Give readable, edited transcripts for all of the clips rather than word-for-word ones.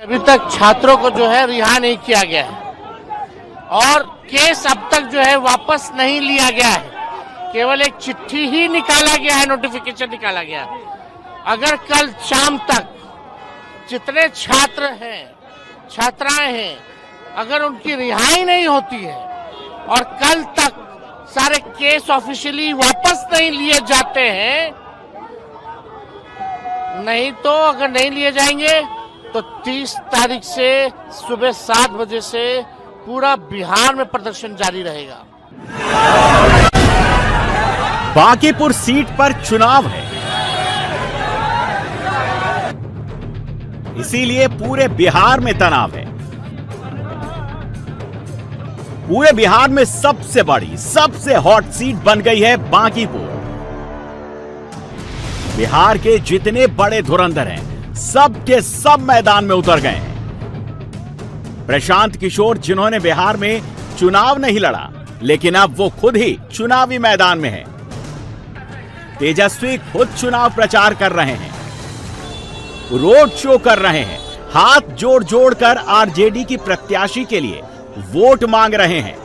अभी तक छात्रों को जो है रिहा नहीं किया गया है और केस अब तक जो है वापस नहीं लिया गया है। केवल एक चिट्ठी ही निकाला गया है, नोटिफिकेशन निकाला गया है। अगर कल शाम तक जितने छात्र हैं, छात्राएं हैं, अगर उनकी रिहाई नहीं होती है और कल तक सारे केस ऑफिशियली वापस नहीं लिए जाते हैं, नहीं तो अगर नहीं लिए जाएंगे तो 30 तारीख से सुबह 7 बजे से पूरा बिहार में प्रदर्शन जारी रहेगा। बांकीपुर सीट पर चुनाव है, इसीलिए पूरे बिहार में तनाव है। पूरे बिहार में सबसे बड़ी, सबसे हॉट सीट बन गई है बांकीपुर। बिहार के जितने बड़े धुरंधर हैं, सब के सब मैदान में उतर गए हैं। प्रशांत किशोर, जिन्होंने बिहार में चुनाव नहीं लड़ा, लेकिन अब वो खुद ही चुनावी मैदान में हैं। तेजस्वी खुद चुनाव प्रचार कर रहे हैं, रोड शो कर रहे हैं, हाथ जोड़ जोड़ कर आरजेडी की प्रत्याशी के लिए वोट मांग रहे हैं।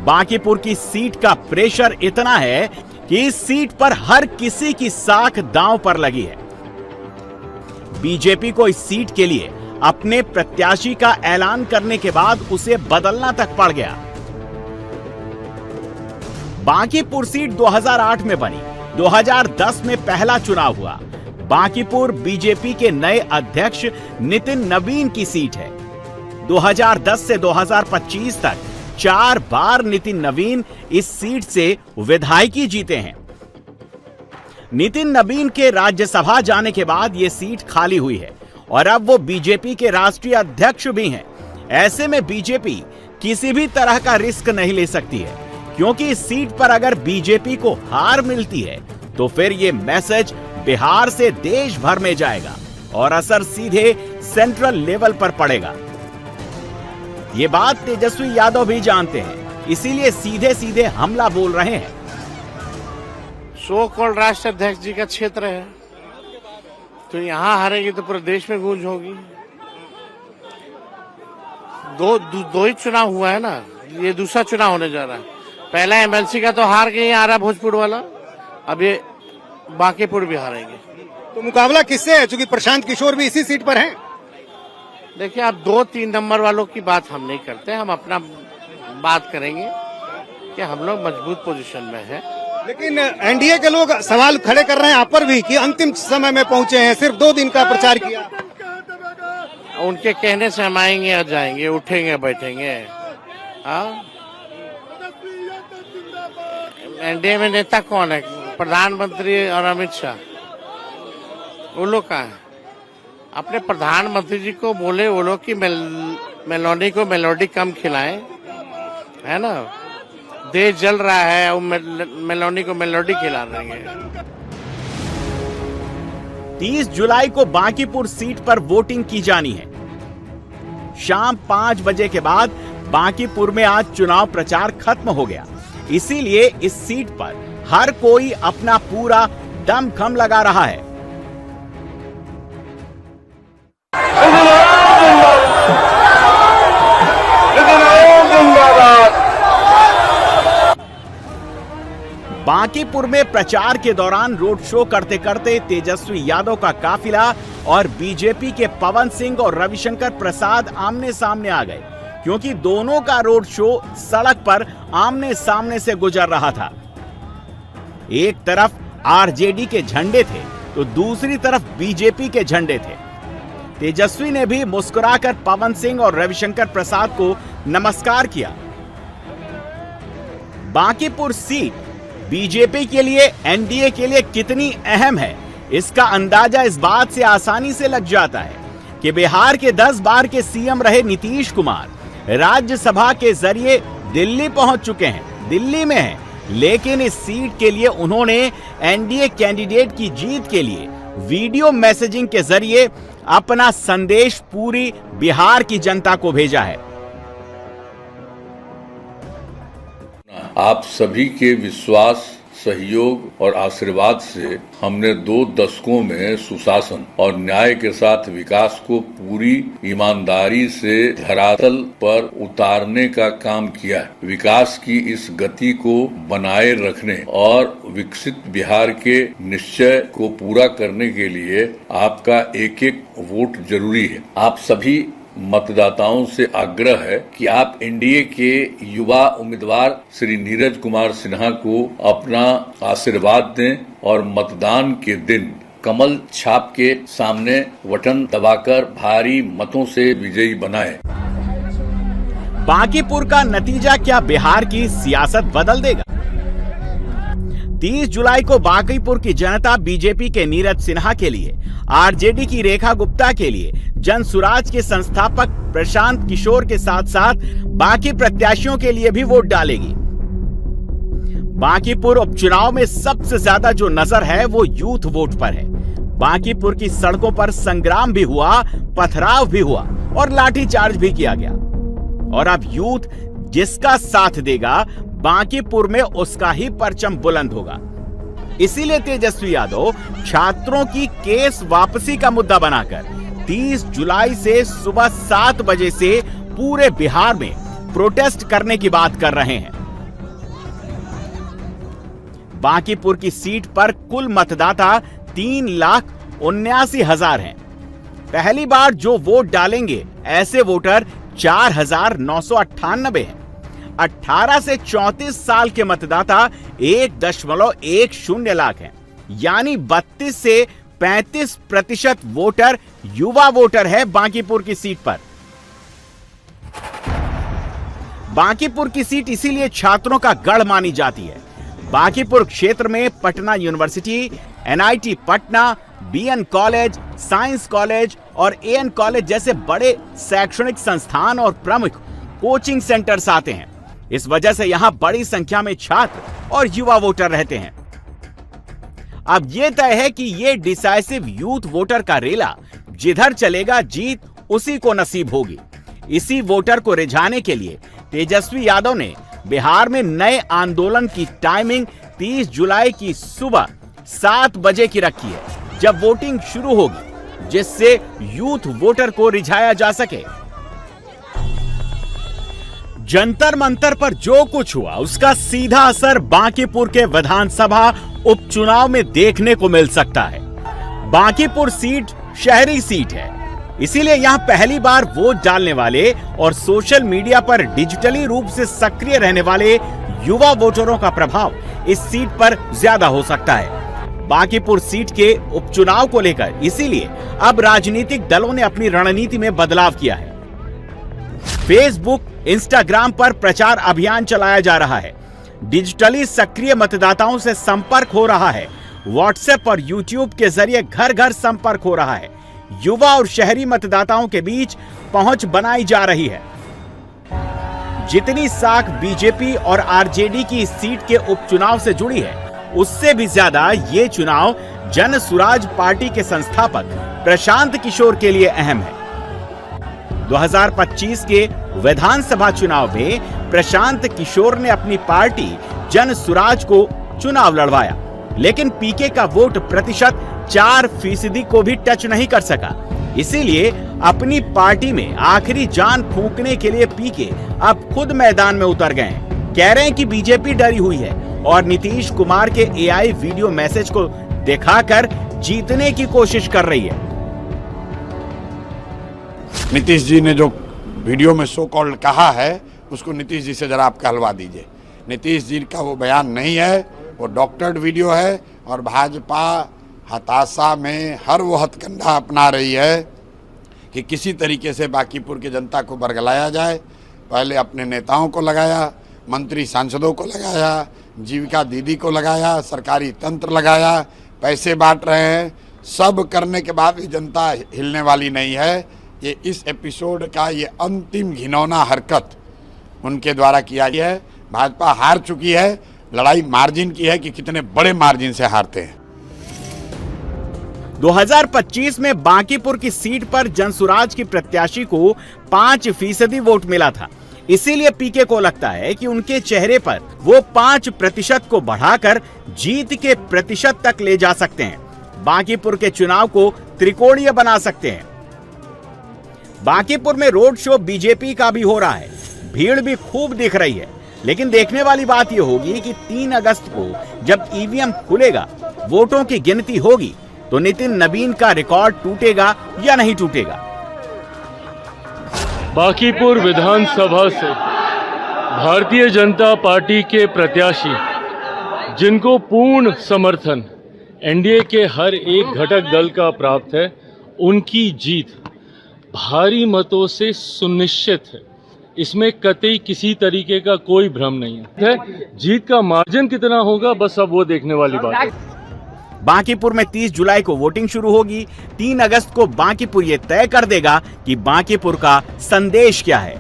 बांकीपुर की सीट का प्रेशर इतना है कि इस सीट पर हर किसी की साख दांव पर लगी है। बीजेपी को इस सीट के लिए अपने प्रत्याशी का ऐलान करने के बाद उसे बदलना तक पड़ गया। बांकीपुर सीट 2008 में बनी, 2010 में पहला चुनाव हुआ। बांकीपुर बीजेपी के नए अध्यक्ष नितिन नवीन की सीट है। 2010 से 2025 तक 4 बार नितिन नवीन इस सीट से विधायकी जीते हैं। नितिन नवीन के राज्यसभा जाने के बाद यह सीट खाली हुई है और अब वो बीजेपी के राष्ट्रीय अध्यक्ष भी हैं। ऐसे में बीजेपी किसी भी तरह का रिस्क नहीं ले सकती है, क्योंकि इस सीट पर अगर बीजेपी को हार मिलती है तो फिर ये मैसेज बिहार से देश भर में जाएगा और असर सीधे सेंट्रल लेवल पर पड़ेगा। ये बात तेजस्वी यादव भी जानते हैं, इसीलिए सीधे सीधे हमला बोल रहे हैं। सो कॉल्ड राष्ट्रीय अध्यक्ष जी का क्षेत्र है, तो यहां हारेगी तो पूरे देश में गूंज होगी। दो ही चुनाव हुआ है ना, ये दूसरा चुनाव होने जा रहा है। पहला एमएलसी का तो हार गए आरा भोजपुर वाला, अब ये बांकीपुर भी हारेंगे। तो मुकाबला किससे है, चूंकि प्रशांत किशोर भी इसी सीट पर हैं? देखिए, आप 2-3 नंबर वालों की बात हम नहीं करते, हम अपना बात करेंगे कि हम लोग मजबूत पोजीशन में हैं। लेकिन एनडीए के लोग सवाल खड़े कर रहे हैं आप पर भी कि अंतिम समय में पहुंचे हैं, सिर्फ 2 दिन का प्रचार किया। उनके कहने से हम आएंगे और जाएंगे, उठेंगे बैठेंगे। एनडीए में नेता कौन है? प्रधानमंत्री और अमित शाह, वो लोग कहाँ है? अपने प्रधानमंत्री जी को बोले वो लोग की मेलोडी को मेलोडी कम खिलाएं, है ना। देश जल रहा है, वो मेलोडी को मेलोडी खिला रहे हैं। 30 जुलाई को बांकीपुर सीट पर वोटिंग की जानी है। शाम 5 बजे के बाद बांकीपुर में आज चुनाव प्रचार खत्म हो गया, इसीलिए इस सीट पर हर कोई अपना पूरा दमखम लगा रहा है। बांकीपुर में प्रचार के दौरान रोड शो करते करते तेजस्वी यादव का काफिला और बीजेपी के पवन सिंह और रविशंकर प्रसाद आमने सामने आ गए, क्योंकि दोनों का रोड शो सड़क पर आमने सामने से गुजर रहा था। एक तरफ आरजेडी के झंडे थे तो दूसरी तरफ बीजेपी के झंडे थे। तेजस्वी ने भी मुस्कुराकर पवन सिंह और रविशंकर प्रसाद को नमस्कार किया। बांकीपुर सीट बीजेपी के लिए, एनडीए के लिए कितनी अहम है, इसका अंदाजा इस बात से आसानी से लग जाता है कि बिहार के 10 बार के सीएम रहे नीतीश कुमार राज्यसभा के जरिए दिल्ली पहुंच चुके हैं, दिल्ली में हैं, लेकिन इस सीट के लिए उन्होंने एनडीए कैंडिडेट की जीत के लिए वीडियो मैसेजिंग के जरिए अपना संदेश पूरी बिहार की जनता को भेजा है। आप सभी के विश्वास, सहयोग और आशीर्वाद से हमने 2 दशकों में सुशासन और न्याय के साथ विकास को पूरी ईमानदारी से धरातल पर उतारने का काम किया है। विकास की इस गति को बनाए रखने और विकसित बिहार के निश्चय को पूरा करने के लिए आपका एक एक वोट जरूरी है। आप सभी मतदाताओं से आग्रह है कि आप एनडीए के युवा उम्मीदवार श्री नीरज कुमार सिन्हा को अपना आशीर्वाद दें और मतदान के दिन कमल छाप के सामने बटन दबाकर भारी मतों से विजयी बनाएं। बांकीपुर का नतीजा क्या बिहार की सियासत बदल देगा? 30 जुलाई को बांकीपुर की जनता बीजेपी के नीरज सिन्हा के लिए, आरजेडी की रेखा गुप्ता के लिए, जनसुराज के संस्थापक प्रशांत किशोर के साथ साथ बाकी प्रत्याशियों के लिए भी वोट डालेगी। बांकीपुर उपचुनाव में सबसे ज्यादा जो नजर है वो यूथ वोट पर है। बांकीपुर की सड़कों पर संग्राम भी हुआ, पथराव भी हुआ और लाठीचार्ज भी किया गया। और अब यूथ जिसका साथ देगा, बांकीपुर में उसका ही परचम बुलंद होगा। इसीलिए तेजस्वी यादव छात्रों की केस वापसी का मुद्दा बनाकर 30 जुलाई से सुबह 7 बजे से पूरे बिहार में प्रोटेस्ट करने की बात कर रहे हैं। बांकीपुर की सीट पर कुल मतदाता 3,79,000 हैं। पहली बार जो वोट डालेंगे ऐसे वोटर 4,998 हैं। 18 से 34 साल के मतदाता 1.10 लाख हैं। यानी 32 से 35% वोटर युवा वोटर है बांकीपुर की सीट पर। बांकीपुर की सीट इसीलिए छात्रों का गढ़ मानी जाती है। बांकीपुर क्षेत्र में Patna university, NIT Patna, B N college, science college और एएन कॉलेज जैसे बड़े शैक्षणिक संस्थान और प्रमुख कोचिंग सेंटर्स आते हैं। इस वजह से यहां बड़ी संख्या में छात्र और युवा वोटर रहते हैं। अब यह तय है कि यह डिसाइसिव यूथ वोटर का रेला जिधर चलेगा जीत उसी को नसीब होगी। इसी वोटर को रिझाने के लिए तेजस्वी यादव ने बिहार में नए आंदोलन की टाइमिंग 30 जुलाई की सुबह 7 बजे की रखी है, जब वोटिंग शुरू होगी, जिससे यूथ वोटर को रिझाया जा सके। जंतर मंतर पर जो कुछ हुआ उसका सीधा असर बांकीपुर के विधानसभा उपचुनाव में देखने को मिल सकता है। बांकीपुर सीट शहरी सीट है, इसीलिए यहां पहली बार वोट डालने वाले और सोशल मीडिया पर डिजिटली रूप से सक्रिय रहने वाले युवा वोटरों का प्रभाव इस सीट पर ज्यादा हो सकता है। बांकीपुर सीट के उपचुनाव को लेकर इसीलिए अब राजनीतिक दलों ने अपनी रणनीति में बदलाव किया है। फेसबुक, इंस्टाग्राम पर प्रचार अभियान चलाया जा रहा है। डिजिटली सक्रिय मतदाताओं से संपर्क हो रहा है। व्हाट्सएप और यूट्यूब के जरिए घर घर संपर्क हो रहा है। युवा और शहरी मतदाताओं के बीच पहुंच बनाई जा रही है। जितनी साख बीजेपी और आरजेडी की इस सीट के उपचुनाव से जुड़ी है, उससे भी ज्यादा ये चुनाव जनसुराज पार्टी के संस्थापक प्रशांत किशोर के लिए अहम है। 2025 के विधानसभा चुनाव में प्रशांत किशोर ने अपनी पार्टी जनसुराज को चुनाव लड़वाया, लेकिन पीके का वोट प्रतिशत 4% को भी टच नहीं कर सका। इसीलिए अपनी पार्टी में आखिरी जान फूंकने के लिए पीके अब खुद मैदान में उतर गए हैं। कह रहे हैं कि बीजेपी डरी हुई है और नीतीश कुमार के एआई वीडियो मैसेज को दिखाकर जीतने की कोशिश कर रही है। नीतीश जी ने जो वीडियो में सो कॉल्ड कहा है, उसको नीतीश जी से जरा आप कहलवा दीजिए। नीतीश जी का वो बयान नहीं है, वो डॉक्टर्ड वीडियो है और भाजपा हताशा में हर वो हथकंडा अपना रही है कि किसी तरीके से बांकीपुर की जनता को बरगलाया जाए। पहले अपने नेताओं को लगाया, मंत्री सांसदों को लगाया, जीविका दीदी को लगाया, सरकारी तंत्र लगाया, पैसे बांट रहे हैं। सब करने के बाद भी जनता हिलने वाली नहीं है। ये इस एपिसोड का ये अंतिम घिनौना हरकत उनके द्वारा किया गया है। भाजपा हार चुकी है। लड़ाई मार्जिन की है कि कितने बड़े मार्जिन से हारते हैं। 2025 में बांकीपुर की सीट पर जनसुराज की प्रत्याशी को 5% वोट मिला था। इसीलिए पीके को लगता है कि उनके चेहरे पर वो 5% को बढ़ाकर जीत के प्रतिशत तक ले जा सकते हैं। बांकीपुर के चुनाव को त्रिकोणीय बना सकते हैं। बांकीपुर में रोड शो बीजेपी का भी हो रहा है, भीड़ भी खूब दिख रही है। लेकिन देखने वाली बात यह होगी कि 3 अगस्त को जब ईवीएम खुलेगा, वोटों की गिनती होगी, तो नितिन नवीन का रिकॉर्ड टूटेगा या नहीं टूटेगा। बांकीपुर विधानसभा से भारतीय जनता पार्टी के प्रत्याशी जिनको पूर्ण समर्थन एनडीए के हर एक घटक दल का प्राप्त है, उनकी जीत भारी मतों से सुनिश्चित है। इसमें कतई किसी तरीके का कोई भ्रम नहीं है। जीत का मार्जिन कितना होगा, बस अब वो देखने वाली बात है। बांकीपुर में 30 जुलाई को वोटिंग शुरू होगी। 3 अगस्त को बांकीपुर ये तय कर देगा कि बांकीपुर का संदेश क्या है।